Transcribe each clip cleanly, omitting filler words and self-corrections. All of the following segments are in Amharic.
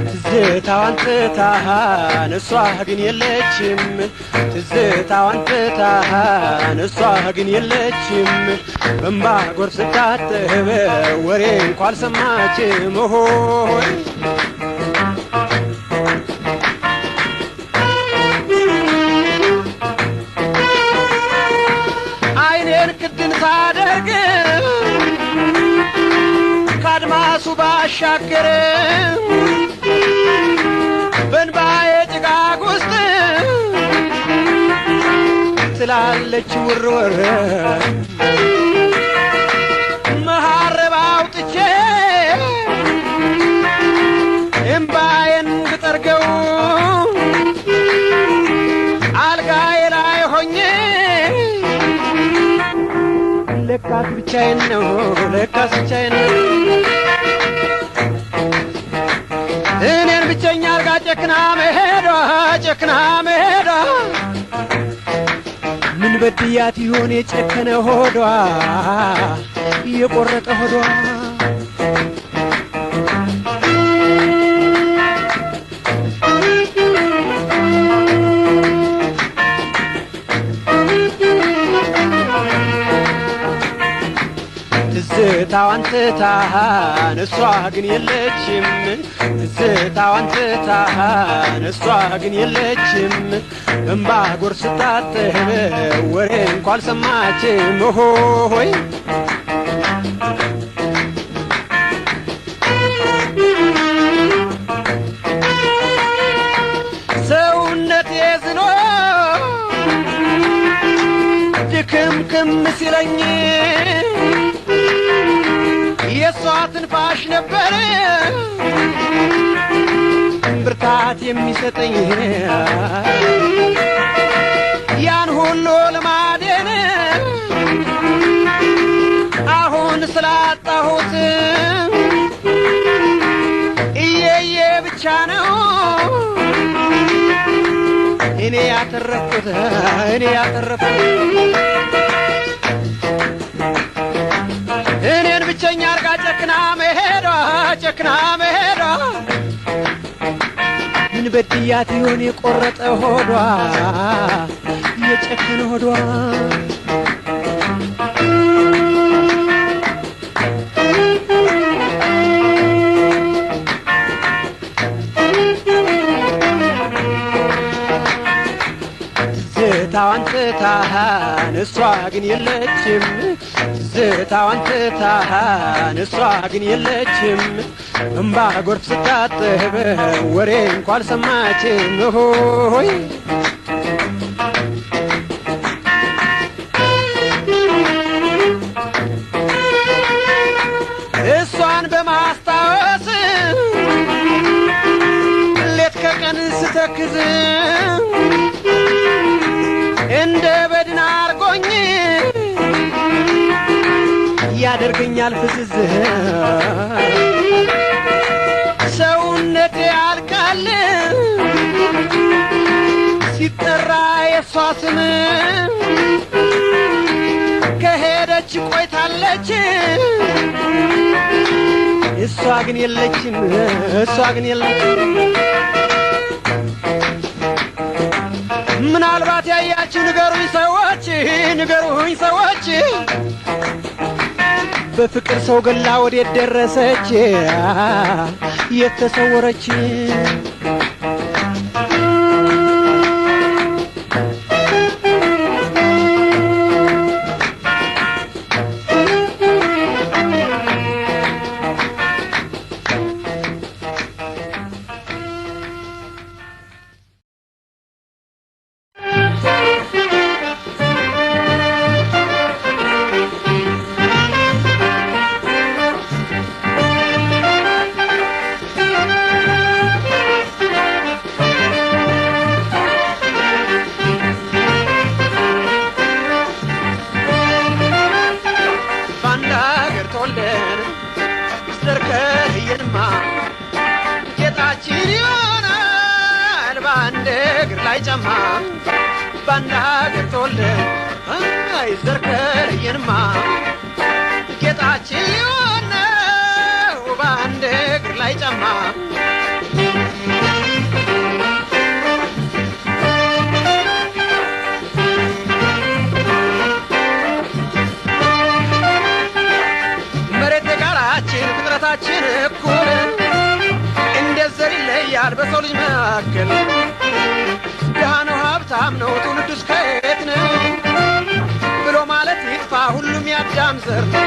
ትዝታዋን ትታሃን እሷ ግን የለችም ትዝታዋን ትታሃን እሷ ግን የለችም በእንባ ጎርፍ ስታጠብ ወሬ እንኳ አልሰማችም ሆይ አይኔን ክድን ሳደርግ ካድማሱ ባሻገር በእንባዬ ጭጋግ ውስጥ ትላለች ውርውር መሃረብ አውጥቼ እምባዬን ብጠርገው አልጋዬ ላይ ሆኜ ለካስ ብቻዬን ነው ለካስ ብቻዬን ነው እኔን ብቸኛ አርጋ ጨክና መሄዷ ምን በድያት ይሆን የጨከነ ሆዷ የቆረጠ ሆዷ ትዝታዋን ትታሃን እሷ ግን የለችም ትዝታዋን ትታሃን እሷ ግን የለችም በእንባ ጎርፍ ስታጠብ ወሬ እንኳ አልሰማችም ሆይ ሰውነቴ ዝኖ ድክምክም ሲለኝ የሷ ትንፋሽ ነበር ብርታት የሚሰጠኝ ያን ሁሉ ልማዴን አሁን ስላጣሁት እየየ ብቻ ነው እኔ ያተረፍኩት እኔን ብቸኛ አርጋ ጨክና መሄዷ ምን በድያት ይሆን የቆረጠ ሆዷ የጨከነ ሆዷ ትዝታዋን ትታሃን እሷ ግን የለችም ትዝታዋን ትታሃን እሷ ግን የለችም እምባ ጎርፍ ስታጠብ ወሬ እንኳ አልሰማችም ሆይ እሷን በማስታወስ ሌት ከቀን ስተክዝ እንደ በድን አርጎኝ ያደርገኛል ፍዝዝ ሰውነቴ ያልቃል ሲጠራ የሷ ስም ከሄደች ቆይታለች እሷ ግን የለችም ምናልባት ያያችሁ ንገሩኝ ሰዎች በፍቅር ሰው ገላ ወዴት ደረሰች የተሰወረች ላይ ጫማ ባንድ አገር ተወልደን አይ ዘርከለየንማ ጌጣችን ሊሆን ነው ባንድ እግር ላይ ጫማ መሬት ጋራችን ፍጥረታችን እኩል እንዴት ዘር ይለያል በሰው ልጅ መካከል ድሃ ነው ሀብታም ነው ትውልዱስ ከየት ነው ብሎ ማለት ይጥፋ ሁሉም ያዳም ዘር ነው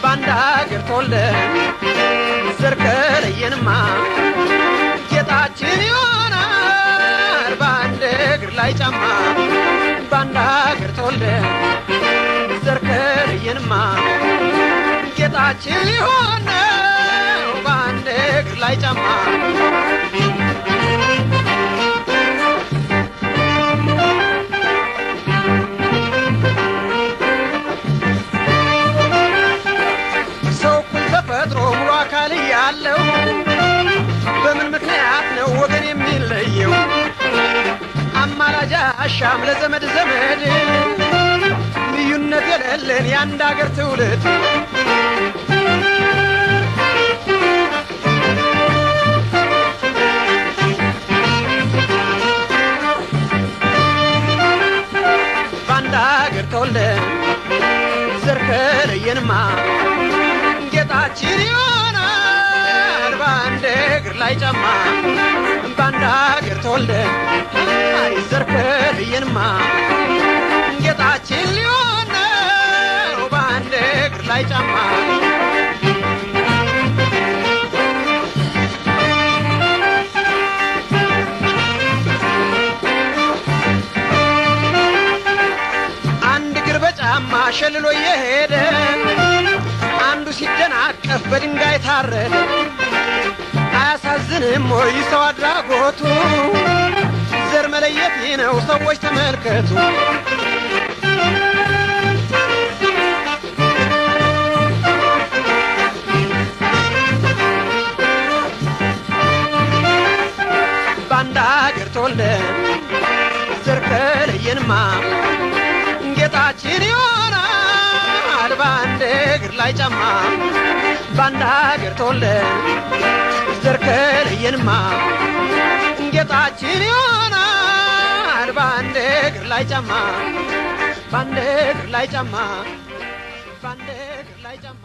ባንድ አገር ተወልደን ዘር ከለየንማ ጌጣችን ይሆናል ባንድ እግር ላይ ጫማ ባንድ አገር ተወልደን ዘር ከለየንማ ጌጣችን ሊሆን ነው ባንድ እግር ላይ ጫማ ሰው እኩል ተፈጥሮ ሙሉ አካል ያለው በምን ምክንያት ነው ወገን የሚለየው አማላጅ አሻም ለዘመድ ዘመድ ልዩነት የሌለን የአንድ አገር ትውልድ ባንድ አገር ተወልደን ዘር ከለየንማ ጌጣችን ይሆናል ባንድ እግር ላይ ጫማ ባንድ አገር ተወልደን አይ ዘር ከለየንማ ጌጣችን ሊሆን ነው ባንድ እግር ላይ ጫማ አንድ እግር በጫማ ሸልሎ የሄደ አንዱ ሲደናቀፍ በድንጋይ ታረደ አያሳዝንም ወይ ሰው አድራጎቱ ዘር መለየት ነው ሰዎች ተመልከቱ ባንድ አገር ተወልደን ዘር ከለየንማ ጌጣችን ይሆናል ባንድ እግር ላይ ጫማ ባንድ አገር ተወልደን ዘር ከለየንማ ጌጣችን ይሆናል ባንድ እግር ላይ ጫማ ባንድ እግር ላይ ጫማ ባንድ እግር ላይ ጫማ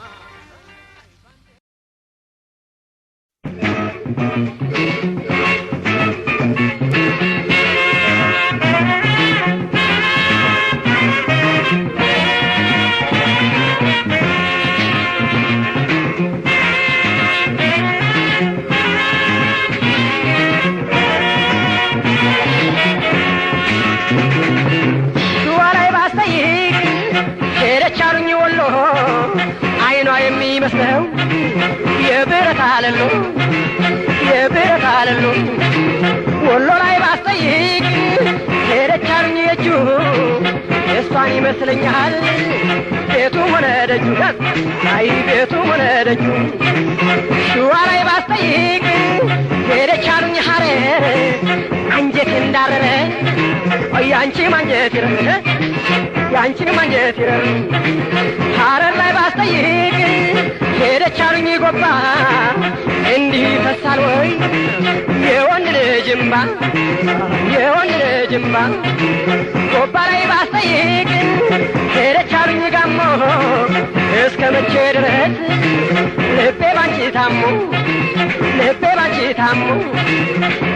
የሚመስለው የብረት አለሎ ወሎ ላይ ባስጠይቅ ሄደች አሉኝ የእጁ እሷን ይመስለኛል ቤቱ ሆነ ደጁ አይ ቤቱ ሆነ ደጁ ሸዋ ላይ ባስጠይቅ ሄደች አሉኝ ሐረር አንጀት እንዳረረ ያንቺ ማንጀት ይረረ ያንቺ ማንጀት ይረረ ሐረር ላይ ባስጠይቅ ሄደች አሉኝ ጎባ እንዲህ ፈሳል ወይ የወንድ ልጅ እምባ ጎባ ላይ ባስጠይቅ ሄደች አሉኝ ጋሞ እስከ መቼ ድረስ ልቤ ባንቺ ታሞ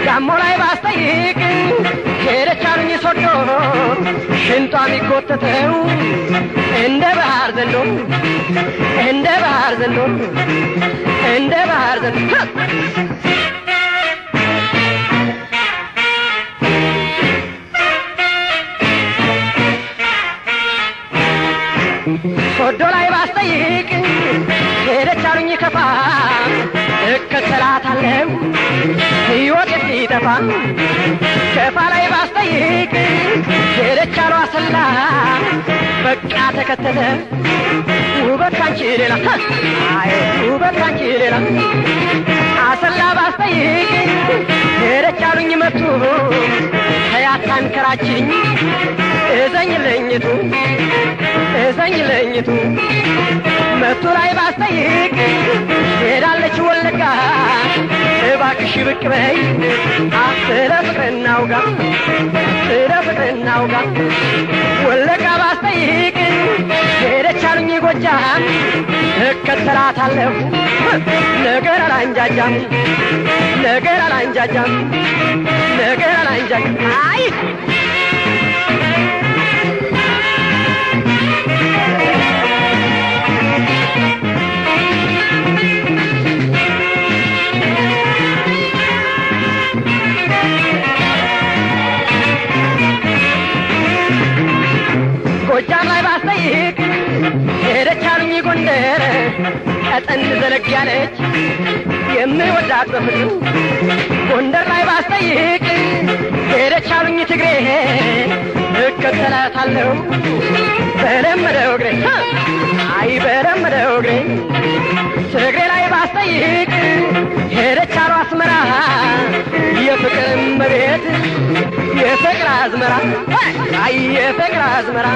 ጋሞ ላይ ባስጠይቅ ሄደች አሉኝ ሶዶ ሽንጧ የሚጎተተው እንደ ባህር ዘንዶ ሶዶ ላይ ባስጠይቅ ሄደች አሉኝ ከፋ እከተላ እከተላታለሁ ሕይወት ሲጠፋ ከፋ ላይ ባስጠይቅ ሄደች አሉ አሰላ በቃ ተከተለ ውበት ካንቺ ሌላ አይ ውበት ካንቺ ሌላ አሰላ ባስጠይቅ ሄደች አሉኝ መጡ ከያታንከራችኝ እዘኝ ለኝቱ መቱ ላይ ባስጠይቅ ሄዳለች ወለጋ እባክሽ ብቅ በይ ስለ ፍቅርና ውጋ ወለጋ ባስጠይቅ ሄደች አሉኝ ጎጃም እከተላታለሁ ነገር አላንጃጃም አይ ጎጃም ላይ ባስጠይቅ ሄደች አሉኝ ጎንደር ቀጠን ዘለግ ያለች የምወዳት በፍቅር ጎንደር ላይ ባስጠይቅ ሄደች አሉኝ ትግሬ እከተላታለሁ በለመደው እግሬ አይ በለመደው እግሬ ትግሬ ላይ ባስጠይቅ ሄደች አሉ አስመራ የፍቅር መሬት የፍቅር አዝመራ አይ የፍቅር አዝመራ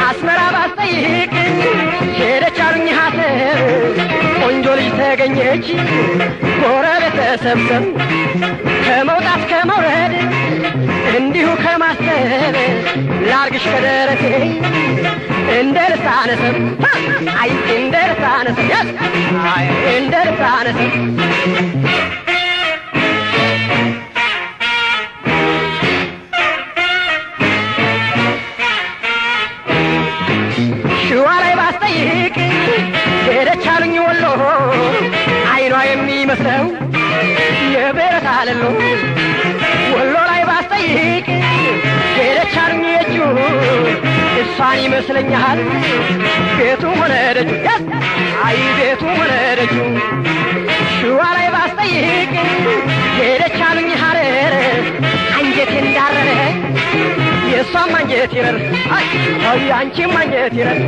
አስመራ ባስጠይቅ ሄደች አሉኝ ሀሰብ ቆንጆ ልጅ ተገኘች ጎረቤት ተሰብሰብ ከመውጣት ከመውረድ እንዲሁ ከማሰብ ላርግሽ ከደረቴ እንደ ልሳነ ሰብ አይ እንደ ልሳነ ሰብ አይ እንደ ልሳነ ሰብ ሸዋ ላይ ባስጠይቅ ሄደች አሉኝ ወሎ አይኗ የሚመስለው የብረት አለሎ ወሎ ላይ ባስጠይቅ ሄደች አሉኝ የእጁ እሷን ይመስለኛል ቤቱ ሆነ ደጁ አይ ቤቱ ሆነ ደጁ ሸዋ ላይ ባስጠይቅ ሄደች አሉኝ ሐረር አንጀቴ እንዳረረ የሷም አንጀት ይረር አይ አንቺም አንጀት ይረር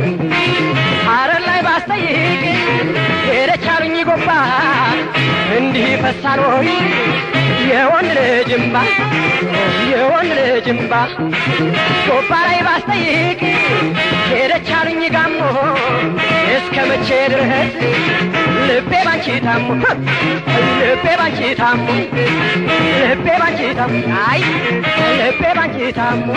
ሐረር ላይ ባስጠይቅ ሄደች አሉኝ ጎባ እንዲህ ፈሳን ወይ የወንድ ልጅ እምባ ጎባ ላይ ባስጠይቅ ሄደች አሉኝ ጋሞ እስከ መቼ ድረስ ልቤ ባንቺ ታሞ አይ ልቤ ባንቺ ታሞ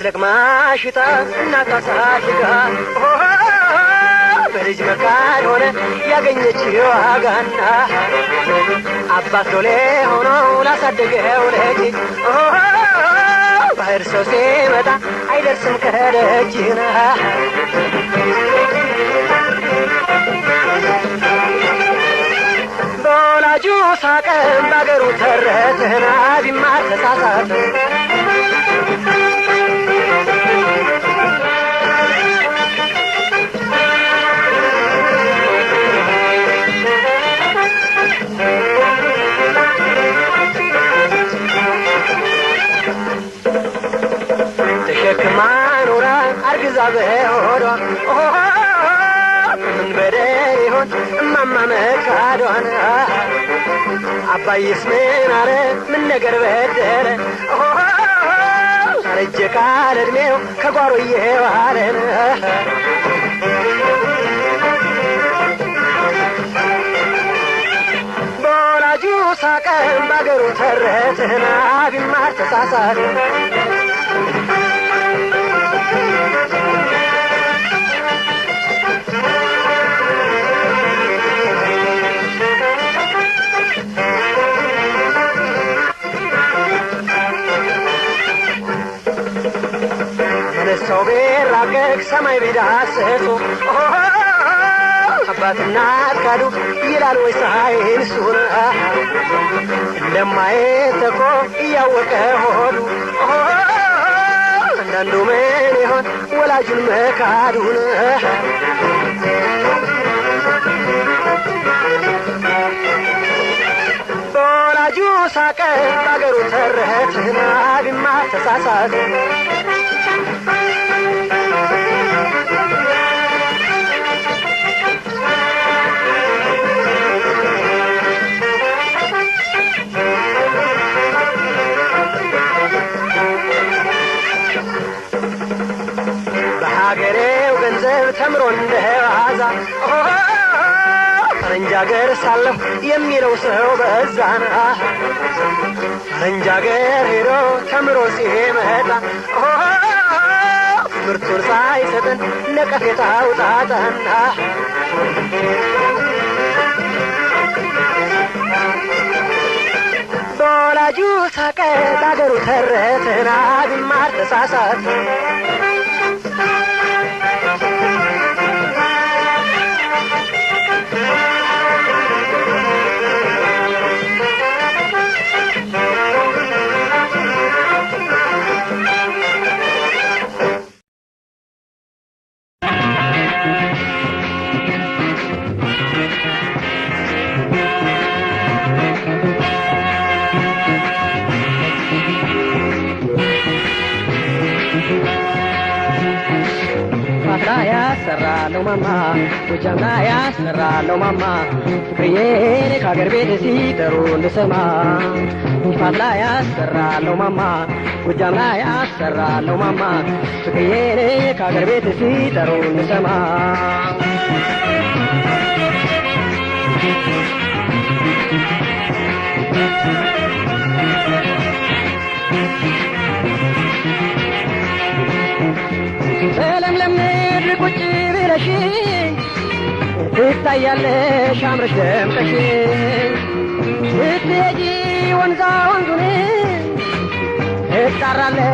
ለቅማሽታ እናታሳድጋ በልጅ መካን ሆነ ያገኘችው ዋጋና አባት ሎሌ ሆኖ ላሳደገው ልጅ ባህር ሰው ሲመጣ አይደርስም ከደጅና በወላጁ ሳቀም ባገሩ ተረትና ቢማር ተሳሳተ ተሸክማ ኖራ አርግዛ በሆዷ ምን በደል ይሆን እማማ መካዷን አባዬስ ምን አረ ምን ነገር በደለ ሳረጀ ካለ ዕድሜው ከጓሮ እየዋለን በወላጁ ሳቀም ባገሩ ተረትና ቢማር ተሳሳት ሰው ቢራቀቅ ሰማይ ቢዳስሱ አባትና ካዱ ይላል ወይ ሳይንሱን እንደማየት እኮ እያወቀ ሆዱ አንዳንዱ ምን ይሆን ወላጁን መካዱን በወላጁ ሳቀ ባገሩ ተረትና ቢማር ተሳሳት በሀገሬው ገንዘብ ተምሮ እንደዋዛ ፈረንጅ አገር ሳለሁ የሚለው ሰው በዛና ፈረንጅ አገር ሄዶ ተምሮ ሲመጣ ትምህርቱን ሳይሰጠን ነቀፌታው ጣጣና በወላጁ ሳቀ ባገሩ ተረትና ቢማር ተሳሳት ያሰራለው ማማ ጎጃምና ያሰራለው ማማ ፍቅሬን ከአገር ቤት ሲጠሩ እንድሰማ ይፋትላ ያሰራለው ማማ ጎጃምና ያሰራለው ማማ ፍቅሬን ከአገር ቤት ሲጠሩ እንድሰማ ለምለም ምድር ቁጭ ብለሽ ትታያለሽ አምረሽ ደምቀሽ ስትሄጂ ወንዛ ወንዙን እጣራለሁ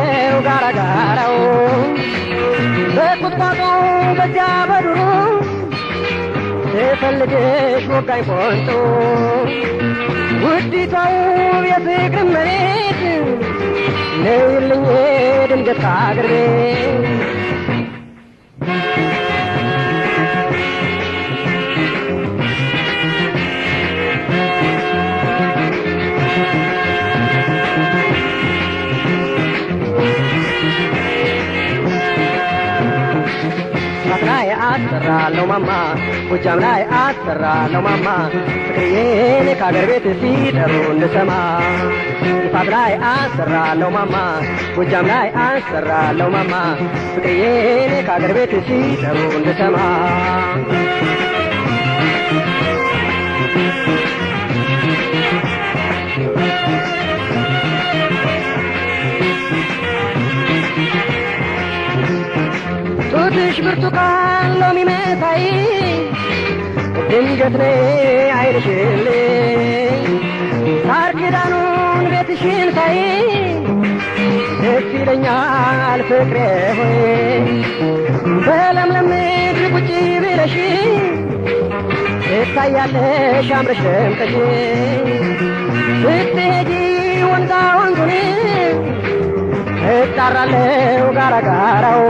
ጋራ ጋራው በቁጥቋጦ በዚያ በዱሩ ስፈልግሽ ወጋኝ ቆንጦ ውዲቷው የፍቅር መሬት ነይልኝ ድንገት ከአገር ቤት ላይ አሰራለው ማማ ጎጃም ላይ አሰራለው ማማ ፍቅሬን ከአገር ቤት ሲጠሩ እንድሰማ ይፋት ላይ አሰራለው ማማ ጎጃም ላይ አሰራለው ማማ ፍቅሬን ከአገር ቤት ሲጠሩ እንድሰማ ጡትሽ ብርቱካን ሎሚ መሳይ ድንገት ነይ አይንሽልኝ ሳር ክዳኑን ቤትሽን ሳይ ደስ ይለኛል ፍቅሬ ሆይ በለምለም ምድር ቁጭ ብለሽ ትታያለሽ አምረሽ ደምቀሽ ስትሄጂ ወንዛ ወንዙን እጣራለሁ ጋራ ጋራው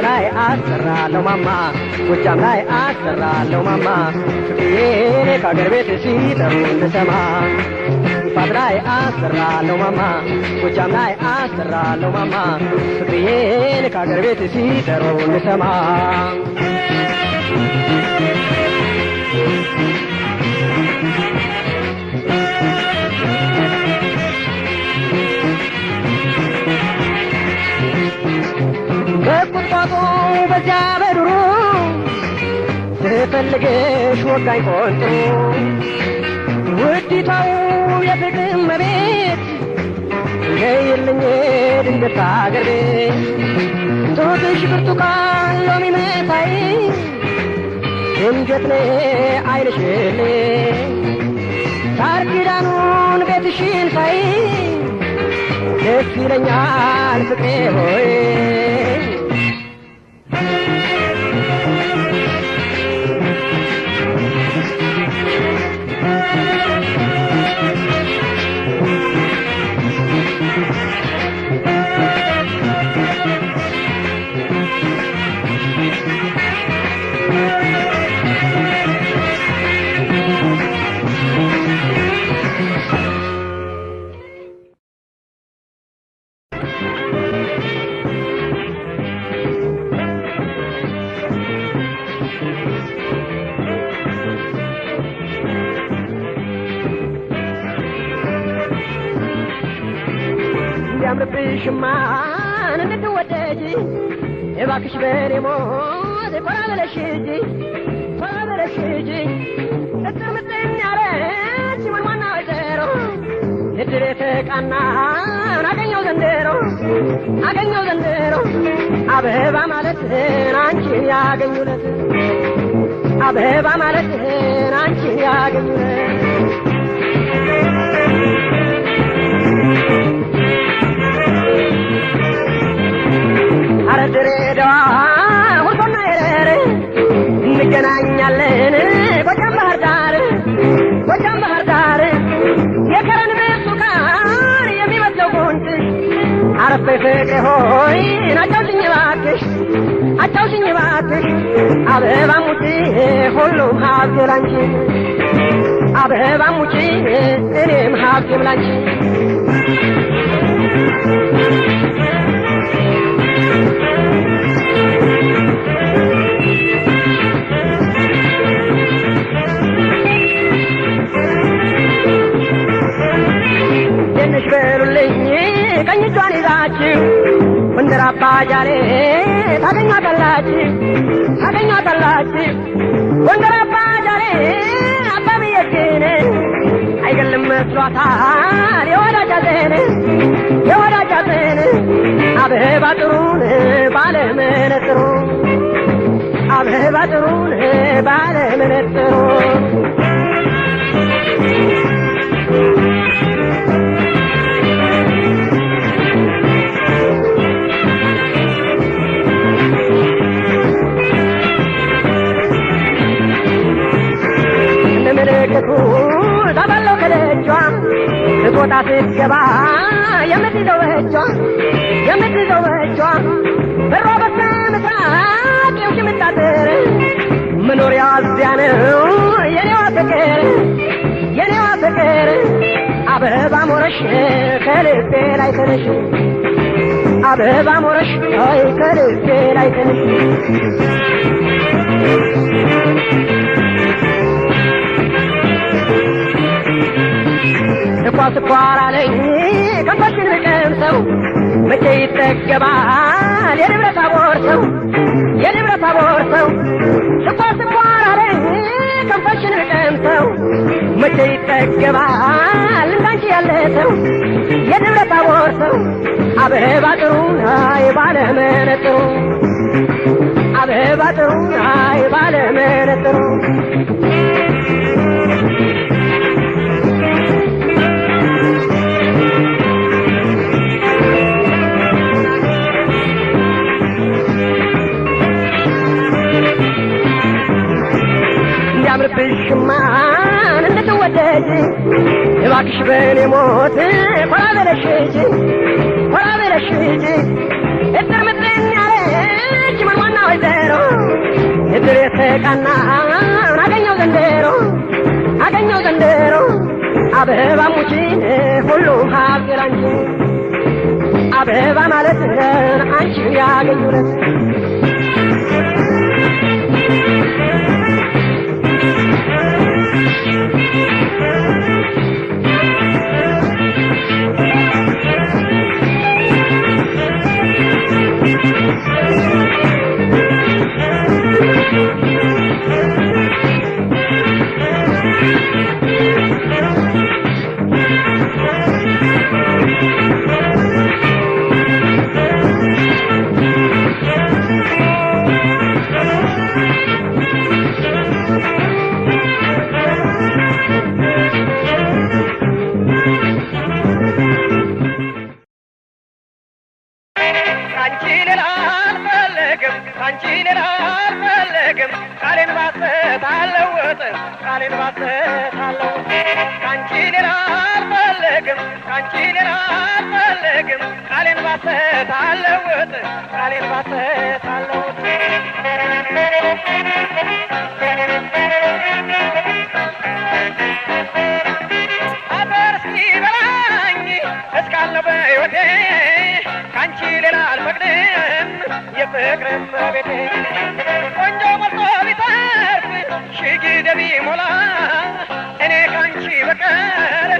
ላይ አሰራለው ማማ ጎጃም ላይ አሰራለው ማማ ፍቅሬን ከአገር ቤት ሲጠሩ እንድሰማ ይፋት ላይ አሰራለው ማማ ጎጃም ላይ አሰራለው ማማ ፍቅሬን ከአገር ቤት ሲጠሩ እንድሰማ በዚያ በዱሩ ስፈልግሽ ወጋኝ ቆንጥሮ ውዲቷው የፍቅር መቤት ነይልኝ ድንገት አገር ቤት ጡትሽ ብርቱካን ሎሚ መሳይ ድንገት ነይ አይንሽልኝ ሳር ኪዳኑን ቤትሽን ሳይ ደስ ይለኛል ፍቅሬ ሆይ ያምርብሽማን እንድትወደጂ እባክሽ በኔ ሞት ኮራ በለሽ ሂጂ እጥምጥም ያለች ወንዋና ወይዘሮ እድሬ ተቃናን አገኘው ዘንድሮ አበባ ማለትን አንቺን ያገኙለት አበባ ማለትን አንቺን ያገኙለት አረ ድሬዳዋ ሁርሶና የረር እንገናኛለን ጎጃም ባህር ዳር የከረን ብርቱካን የሚመስለው ጉንጭ አረፍ በይ ፍቅሬ ሆይ አጫውሽኝ እባክሽ አበባ ሙጪ ሁሉም ሀብቴ ላንቺ አበባ ሙጪ እኔም ሀብቴም ላንቺ ትንሽ በሉልኝ ቀኝ እጇን ይዛችሁ ወንደር አባጃሌ ታገኟታላችሁ ወንደር አባጃሌ አባብዬ አይገልም መስሏታል የወዳጃቴን አበባ ጥሩን ባለመነጥሩ አበባ ጥሩን ባለመነጥሩ ምልክቱ ተባለው ከደጇ ስትወጣ ስትገባ የምትይዘው በእጇ በሯ በስተምስራቅ የምታጥር መኖሪያ እዚያ ነው የኔዋ ፍቅር አበባ ሞረሽ ከልቤ ላይ ተነሽ አበባ ሞረሽ ከልቤ ላይ ተነሽ ስኳር አለኝ ከንፈርሽን ብቀምሰው መቼ ይጠገባል የንብረት አቦርሰው ስኳር አለኝ ከንፈርሽን ብቀምሰው መቼ ይጠገባል እንዳንቺ ያለ ሰው የንብረት አቦርሰው አበባ ጥሩ ባለመነጥሩ አበባ ጥሩ ባለመነጥሩ ያምርብሽማን እንድትወደጂ እባክሽ በኔ ሞት ኮራ በለሽ ሂጂ እጥምጥም ያለች ወንዋና ወይዘሮ እድሬ ተቃናን አገኘው ዘንድሮ አበባ ሙጪ ሁሉም ሀብቴ ላንቺ አበባ ማለትን አንቺ ያገኙለት ካንቺ ሌላ አልፈልግም ቃሌን ባሰት አለውጥ ቃሌን ባሰት አለውጥ አፈር እስኪበላኝ እስካለሁ በሕይወቴ ካንቺ ሌላ አልፈቅድም የፍቅርም ቤቴ ቆንጆ ሞልቶ ቢተርፍ ሺህ ጊዜ ቢሞላ እኔ ካንቺ በቀር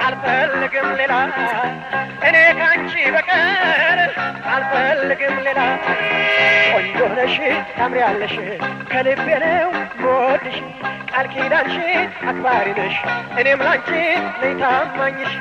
አልፈልግም ሌላ እኔ ካንቺ በቀር አልፈልግም ሌላ ቆንጆ ነሽ ታምሪያለሽ ከልቤ ነው የምወድሽ ቃል ኪዳንሽ አክባሪ ነሽ እኔም ላንቺ ነኝ ታማኝሽ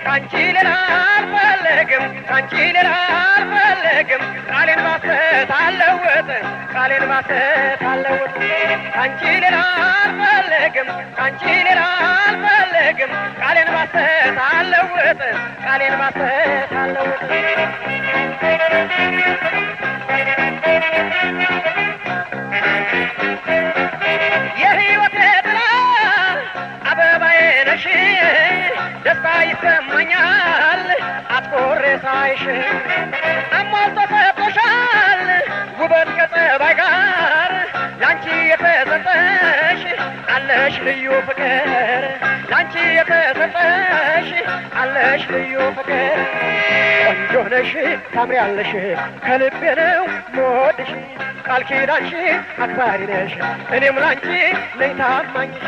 ካንቺ ሌላ አልፈልግም ካንቺ ሌላ አልፈልግም ቃሌን ባሰት አለውጥ ቃሌን ባሰት አለውጥ ካንቺ ሌላ አልፈልግም ካንቺ ሌላ አልፈልግም ቃሌን ባሰት አለውጥ ቃሌን ባሰት አለውጥ የሕይወቴ ጥላ አበባዬ ነሽ ደስታ ይሰማኛል አትኮሬ ሳይሽ አሟልቶ ሰጥቶሻል ውበት ከጸባይ ጋር ላንቺ የተሰጠሽ አለሽ ልዩ ፍቅር ላንቺ የተሰጠሽ አለሽ ልዩ ፍቅር ቆንጆ ነሽ ታምሪያለሽ ከልቤ ነው የምወድሽ ቃል ኪዳንሽ አክባሪ ነሽ እኔም ላንቺ ነኝ ታማኝሽ